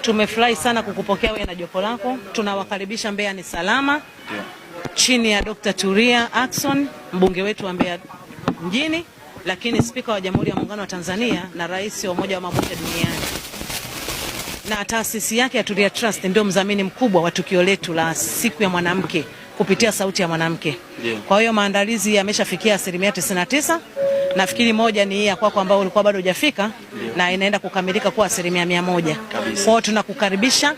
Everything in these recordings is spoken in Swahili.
Tumefurahi sana kukupokea wewe na jopo lako. Tunawakaribisha Mbeya ni salama. Chini ya Dr. Tulia Ackson, mbunge wetu wa Mbeya mjini, lakini spika wa Jamhuri ya Muungano wa Tanzania na rais wa Umoja wa Mabunge Duniani. Na taasisi yake ya Tulia Trust ndio mdhamini mkubwa wa tukio letu la siku ya mwanamke kupitia sauti ya mwanamke. Kwa hiyo maandalizi yameshafikia 99%. Nafikiri moja ni hii ya kwako ambao ulikuwa bado hujafika na inaenda kukamilika kwa 100%. Kwa hiyo tunakukaribisha.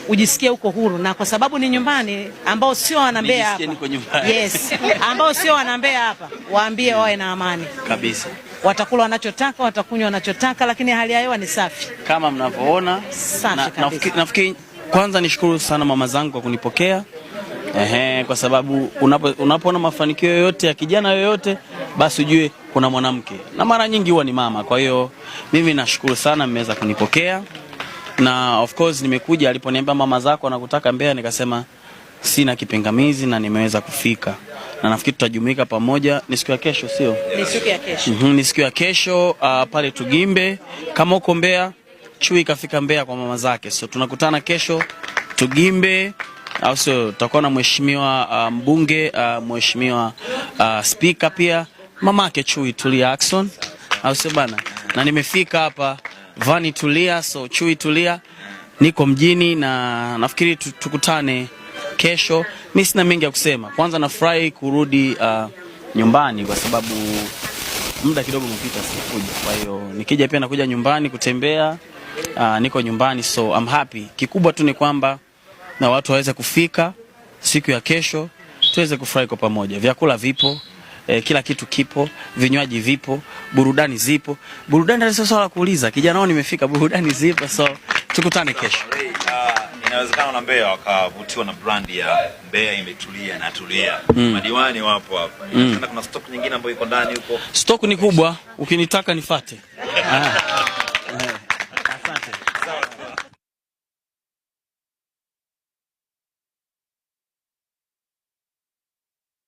Ujisikie uko huru, na kwa sababu ni nyumbani, ambao sio wana Mbeya hapa. Yes. Ambao sio wana Mbeya hapa, waambie wawe na amani kabisa. Watakula wanachotaka, watakunywa wanachotaka, lakini hali ya hewa ni safi kama mnavyoona. Nafikiri kwanza nishukuru sana mama zangu kwa kunipokea. Kwa sababu unapoona mafanikio yoyote ya kijana yoyote, basi ujue kuna mwanamke, na mara nyingi huwa ni mama. Kwa hiyo mimi nashukuru sana mmeweza kunipokea, na of course nimekuja aliponiambia mama zako wanakutaka Mbeya, nikasema sina kipingamizi na nimeweza kufika, na nafikiri tutajumuika pamoja. Ni siku ya kesho, sio? Ni siku ya kesho. Ni siku ya kesho pale Tugimbe. Kama uko Mbeya, Chui kafika Mbeya kwa mama zake, so tunakutana kesho Tugimbe, au sio? Tutakuwa na mheshimiwa mbunge, mheshimiwa spika pia, mamake Chui Tulia Ackson, au sio bana? Na nimefika hapa Vani Tulia, so Chui Tulia, niko mjini na nafikiri tukutane kesho. Mimi sina mengi ya kusema. Kwanza nafurahi kurudi nyumbani kwa sababu muda kidogo umepita sikuja. Kwa hiyo nikija pia nakuja nyumbani kutembea, niko nyumbani, so I'm happy. Kikubwa tu ni kwamba na watu waweze kufika siku ya kesho, tuweze kufurahi kwa pamoja. Vyakula vipo, kila kitu kipo, vinywaji vipo, burudani zipo. Burudani sio swala kuuliza, kijana wao nimefika, burudani zipo, so tukutane kesho. Inawezekana na Mbeya wakavutiwa na brand ya Mbeya imetulia na tulia. Madiwani wapo hapa. Kuna stock nyingine ambayo iko ndani huko. Stock ni kubwa, ukinitaka nifuate.